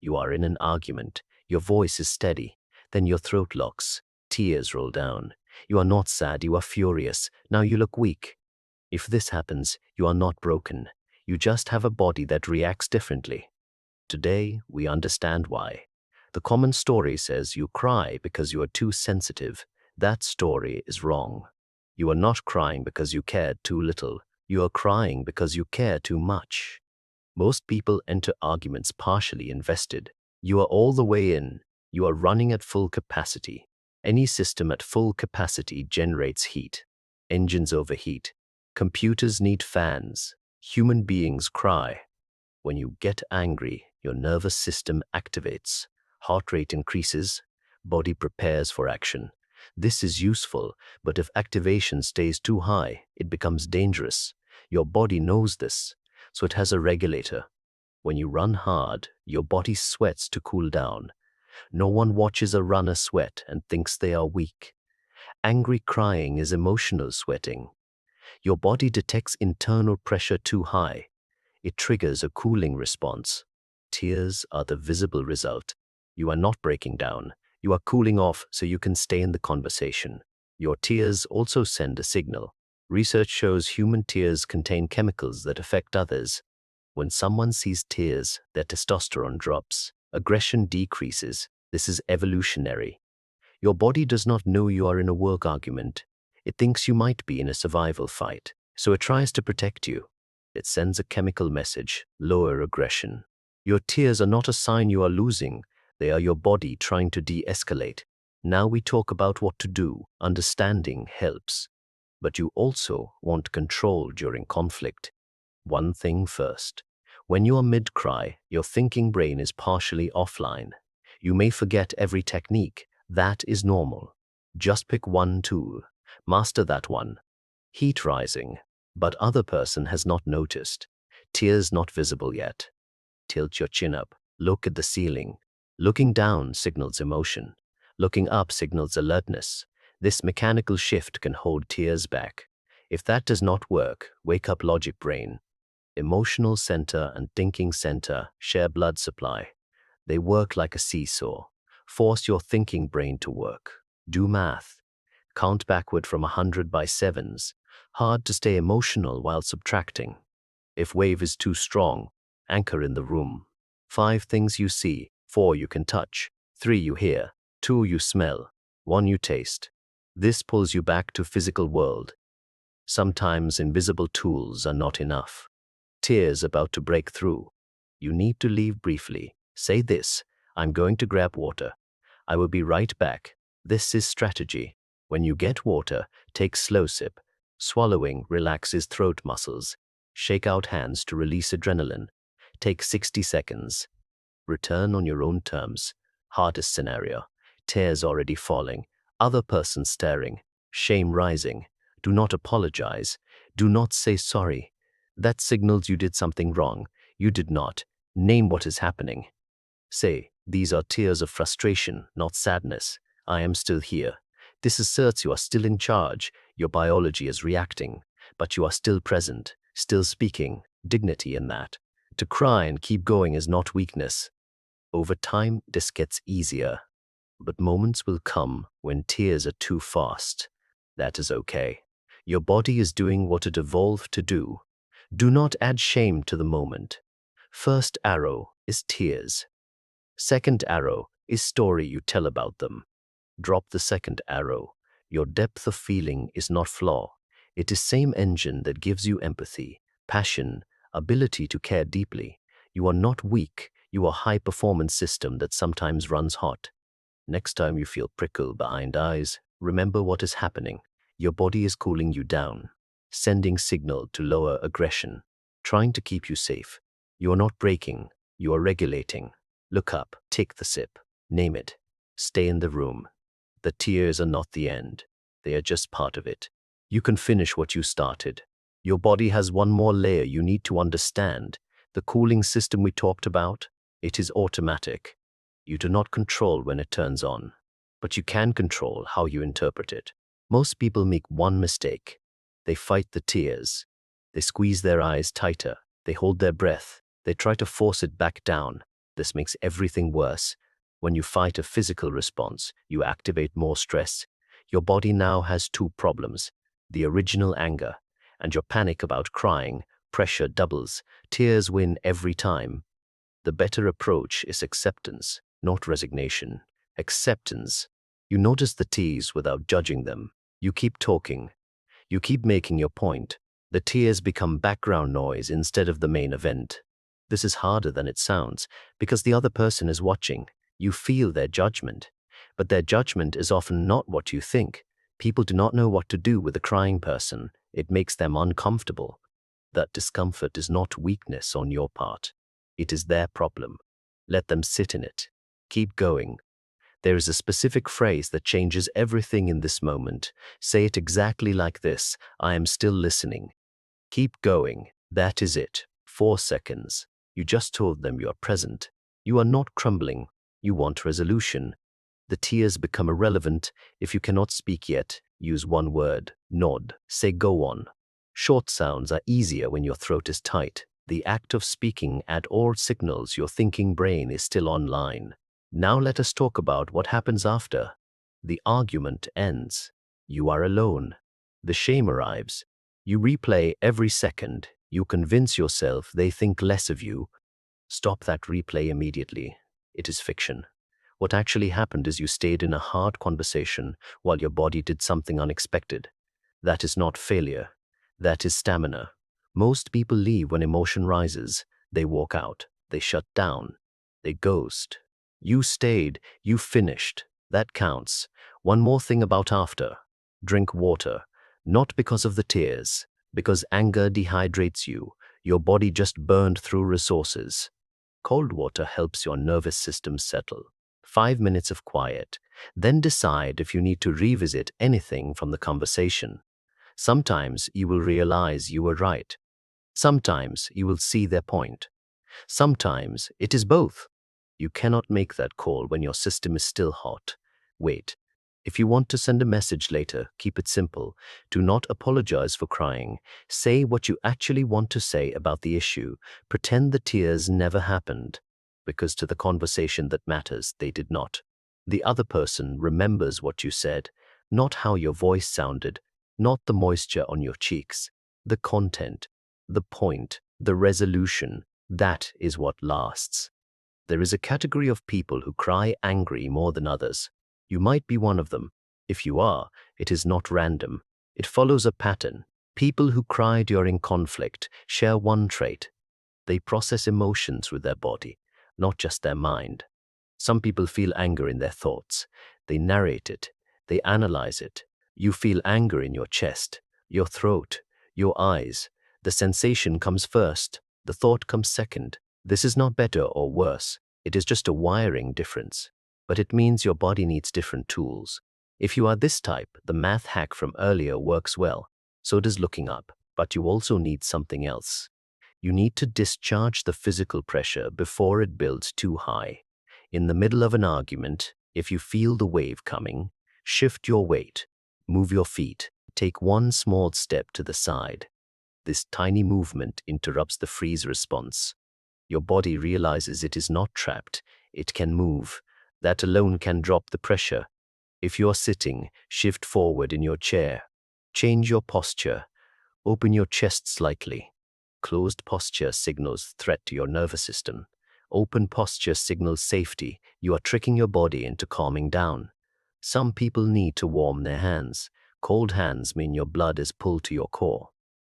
You are in an argument. Your voice is steady. Then your throat locks. Tears roll down. You are not sad, you are furious. Now you look weak. If this happens, you are not broken. You just have a body that reacts differently. Today, we understand why. The common story says you cry because you are too sensitive. That story is wrong. You are not crying because you cared too little. You are crying because you care too much. Most people enter arguments partially invested. You are all the way in. You are running at full capacity. Any system at full capacity generates heat. Engines overheat. Computers need fans. Human beings cry. When you get angry, your nervous system activates. Heart rate increases. Body prepares for action. This is useful, but if activation stays too high, it becomes dangerous. Your body knows this, so it has a regulator. When you run hard, your body sweats to cool down. No one watches a runner sweat and thinks they are weak. Angry crying is emotional sweating. Your body detects internal pressure too high. It triggers a cooling response. Tears are the visible result. You are not breaking down. You are cooling off so you can stay in the conversation. Your tears also send a signal. Research shows human tears contain chemicals that affect others. When someone sees tears, their testosterone drops. Aggression decreases. This is evolutionary. Your body does not know you are in a work argument. It thinks you might be in a survival fight, so it tries to protect you. It sends a chemical message: lower aggression. Your tears are not a sign you are losing. They are your body trying to de-escalate. Now we talk about what to do. Understanding helps. But you also want control during conflict. One thing first. When you are mid-cry, your thinking brain is partially offline. You may forget every technique. That is normal. Just pick one tool. Master that one. Heat rising, but other person has not noticed. Tears not visible yet. Tilt your chin up. Look at the ceiling. Looking down signals emotion. Looking up signals alertness. This mechanical shift can hold tears back. If that does not work, wake up logic brain. Emotional center and thinking center share blood supply. They work like a seesaw. Force your thinking brain to work. Do math. Count backward from 100 by sevens. Hard to stay emotional while subtracting. If wave is too strong, anchor in the room. 5 things you see, 4 you can touch, 3 you hear, 2 you smell, 1 you taste. This pulls you back to physical world. Sometimes invisible tools are not enough. Tears about to break through. You need to leave briefly. Say this: I'm going to grab water. I will be right back. This is strategy. When you get water, take slow sip. Swallowing relaxes throat muscles. Shake out hands to release adrenaline. Take 60 seconds. Return on your own terms. Hardest scenario. Tears already falling. Other person staring. Shame rising. Do not apologize. Do not say sorry. That signals you did something wrong. You did not. Name what is happening. Say, these are tears of frustration, not sadness. I am still here. This asserts you are still in charge. Your biology is reacting, but you are still present, still speaking. Dignity in that. To cry and keep going is not weakness. Over time, this gets easier. But moments will come when tears are too fast. That is okay. Your body is doing what it evolved to do. Do not add shame to the moment. First arrow is tears. Second arrow is story you tell about them. Drop the second arrow. Your depth of feeling is not flaw. It is same engine that gives you empathy, passion, ability to care deeply. You are not weak. You are a high-performance system that sometimes runs hot. Next time you feel prickle behind eyes, remember what is happening. Your body is cooling you down, sending signal to lower aggression, trying to keep you safe. You are not breaking. You are regulating. Look up, take the sip, name it. Stay in the room. The tears are not the end. They are just part of it. You can finish what you started. Your body has one more layer you need to understand. The cooling system we talked about, it is automatic. You do not control when it turns on, but you can control how you interpret it. Most people make one mistake. They fight the tears. They squeeze their eyes tighter. They hold their breath. They try to force it back down. This makes everything worse. When you fight a physical response, you activate more stress. Your body now has two problems: the original anger and your panic about crying. Pressure doubles. Tears win every time. The better approach is acceptance, not resignation. Acceptance. You notice the tears without judging them. You keep talking. You keep making your point. The tears become background noise instead of the main event. This is harder than it sounds because the other person is watching. You feel their judgment, but their judgment is often not what you think. People do not know what to do with a crying person. It makes them uncomfortable. That discomfort is not weakness on your part. It is their problem. Let them sit in it. Keep going. There is a specific phrase that changes everything in this moment. Say it exactly like this: I am still listening. Keep going. That is it. 4 seconds. You just told them you are present. You are not crumbling. You want resolution. The tears become irrelevant. If you cannot speak yet, use one word: nod. Say go on. Short sounds are easier when your throat is tight. The act of speaking at all signals your thinking brain is still online. Now let us talk about what happens after. The argument ends. You are alone. The shame arrives. You replay every second. You convince yourself they think less of you. Stop that replay immediately. It is fiction. What actually happened is you stayed in a hard conversation while your body did something unexpected. That is not failure. That is stamina. Most people leave when emotion rises. They walk out. They shut down. They ghost. You stayed. You finished. That counts. One more thing about after. Drink water. Not because of the tears, because anger dehydrates you. Your body just burned through resources. Cold water helps your nervous system settle. 5 minutes of quiet. Then decide if you need to revisit anything from the conversation. Sometimes you will realize you were right. Sometimes you will see their point. Sometimes it is both. You cannot make that call when your system is still hot. Wait. If you want to send a message later, keep it simple. Do not apologize for crying. Say what you actually want to say about the issue. Pretend the tears never happened, because to the conversation that matters, they did not. The other person remembers what you said, not how your voice sounded, not the moisture on your cheeks. The content, the point, the resolution, that is what lasts. There is a category of people who cry angry more than others. You might be one of them. If you are, it is not random. It follows a pattern. People who cry during conflict share one trait. They process emotions with their body, not just their mind. Some people feel anger in their thoughts. They narrate it. They analyze it. You feel anger in your chest, your throat, your eyes. The sensation comes first. The thought comes second. This is not better or worse. It is just a wiring difference. But it means your body needs different tools. If you are this type, the math hack from earlier works well. So does looking up. But you also need something else. You need to discharge the physical pressure before it builds too high. In the middle of an argument, if you feel the wave coming, shift your weight, move your feet, take one small step to the side. This tiny movement interrupts the freeze response. Your body realizes it is not trapped. It can move. That alone can drop the pressure. If you are sitting, shift forward in your chair. Change your posture. Open your chest slightly. Closed posture signals threat to your nervous system. Open posture signals safety. You are tricking your body into calming down. Some people need to warm their hands. Cold hands mean your blood is pulled to your core.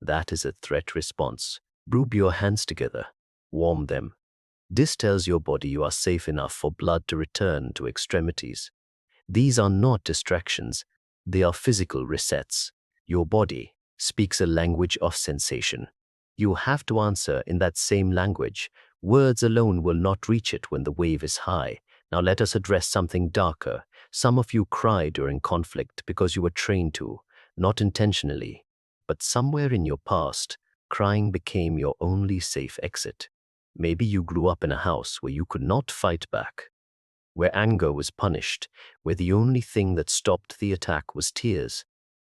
That is a threat response. Rub your hands together. Warm them. This tells your body you are safe enough for blood to return to extremities. These are not distractions. They are physical resets. Your body speaks a language of sensation. You have to answer in that same language. Words alone will not reach it when the wave is high. Now let us address something darker. Some of you cry during conflict because you were trained to, not intentionally. But somewhere in your past, crying became your only safe exit. Maybe you grew up in a house where you could not fight back, where anger was punished, where the only thing that stopped the attack was tears.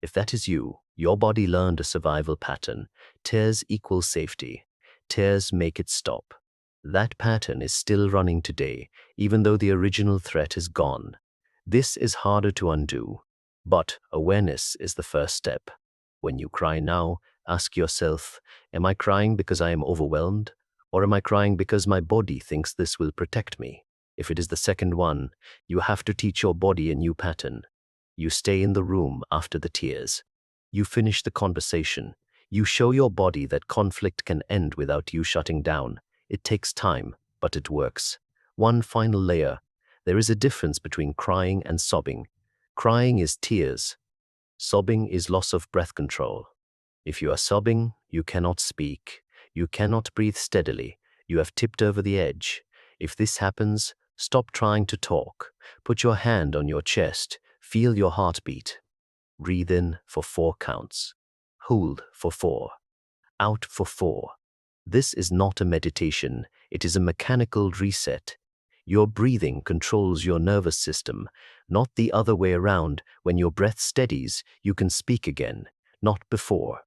If that is you, your body learned a survival pattern. Tears equal safety. Tears make it stop. That pattern is still running today, even though the original threat is gone. This is harder to undo, but awareness is the first step. When you cry now, ask yourself, am I crying because I am overwhelmed? Or am I crying because my body thinks this will protect me? If it is the second one, you have to teach your body a new pattern. You stay in the room after the tears. You finish the conversation. You show your body that conflict can end without you shutting down. It takes time, but it works. One final layer. There is a difference between crying and sobbing. Crying is tears. Sobbing is loss of breath control. If you are sobbing, you cannot speak. You cannot breathe steadily. You have tipped over the edge. If this happens, stop trying to talk. Put your hand on your chest. Feel your heartbeat. Breathe in for 4 counts. Hold for 4. Out for 4. This is not a meditation. It is a mechanical reset. Your breathing controls your nervous system, not the other way around. When your breath steadies, you can speak again, not before.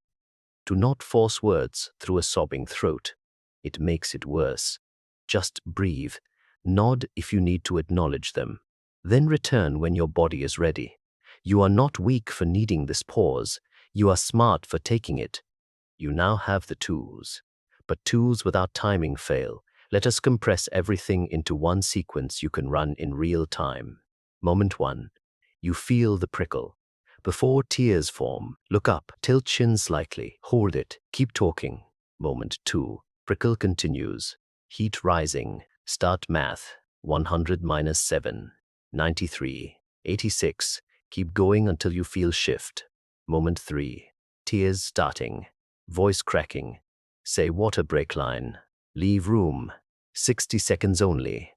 Do not force words through a sobbing throat. It makes it worse. Just breathe. Nod if you need to acknowledge them. Then return when your body is ready. You are not weak for needing this pause. You are smart for taking it. You now have the tools. But tools without timing fail. Let us compress everything into one sequence you can run in real time. Moment 1. You feel the prickle. Before tears form, look up, tilt chin slightly, hold it, keep talking. Moment 2. Prickle continues. Heat rising. Start math. 100 minus 7. 93. 86. Keep going until you feel shift. Moment 3. Tears starting. Voice cracking. Say water break line. Leave room. 60 seconds only.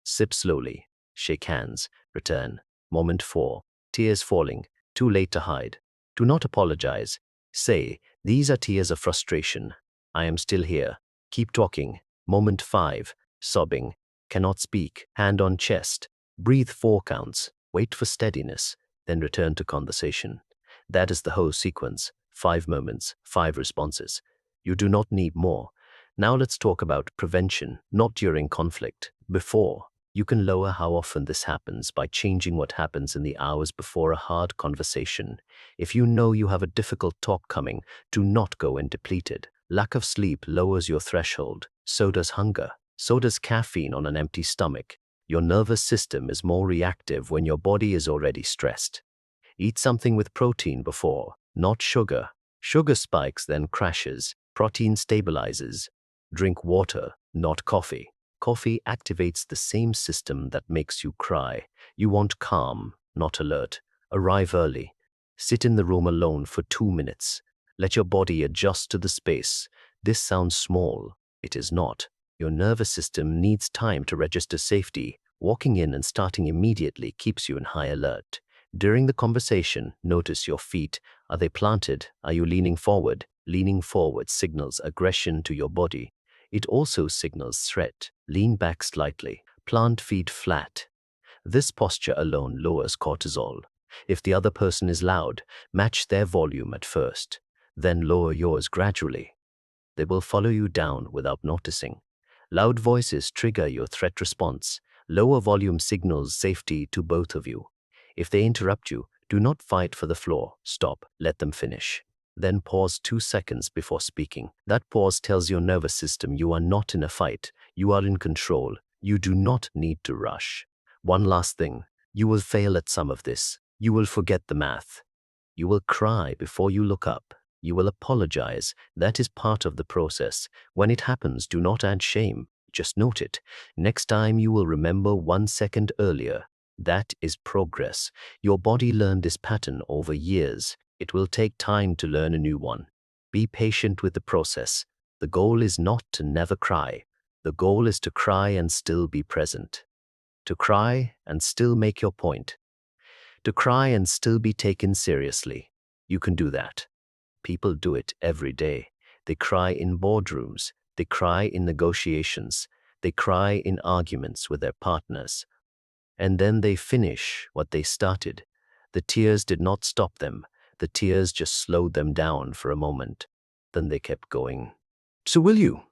Sip slowly. Shake hands. Return. Moment 4. Tears falling. Too late to hide. Do not apologize. Say, these are tears of frustration. I am still here. Keep talking. Moment 5. Sobbing. Cannot speak. Hand on chest. Breathe 4 counts. Wait for steadiness. Then return to conversation. That is the whole sequence. 5 moments, 5 responses. You do not need more. Now let's talk about prevention, not during conflict. Before. You can lower how often this happens by changing what happens in the hours before a hard conversation. If you know you have a difficult talk coming, do not go in depleted. Lack of sleep lowers your threshold. So does hunger. So does caffeine on an empty stomach. Your nervous system is more reactive when your body is already stressed. Eat something with protein before, not sugar. Sugar spikes, then crashes. Protein stabilizes. Drink water, not coffee. Coffee activates the same system that makes you cry. You want calm, not alert. Arrive early. Sit in the room alone for 2 minutes. Let your body adjust to the space. This sounds small. It is not. Your nervous system needs time to register safety. Walking in and starting immediately keeps you in high alert. During the conversation, notice your feet. Are they planted? Are you leaning forward? Leaning forward signals aggression to your body. It also signals threat. Lean back slightly. Plant feet flat. This posture alone lowers cortisol. If the other person is loud, match their volume at first. Then lower yours gradually. They will follow you down without noticing. Loud voices trigger your threat response. Lower volume signals safety to both of you. If they interrupt you, do not fight for the floor. Stop. Let them finish. Then pause 2 seconds before speaking. That pause tells your nervous system you are not in a fight. You are in control. You do not need to rush. One last thing. You will fail at some of this. You will forget the math. You will cry before you look up. You will apologize. That is part of the process. When it happens, do not add shame. Just note it. Next time you will remember 1 second earlier. That is progress. Your body learned this pattern over years. It will take time to learn a new one. Be patient with the process. The goal is not to never cry. The goal is to cry and still be present. To cry and still make your point. To cry and still be taken seriously. You can do that. People do it every day. They cry in boardrooms. They cry in negotiations. They cry in arguments with their partners. And then they finish what they started. The tears did not stop them. The tears just slowed them down for a moment. Then they kept going. So will you?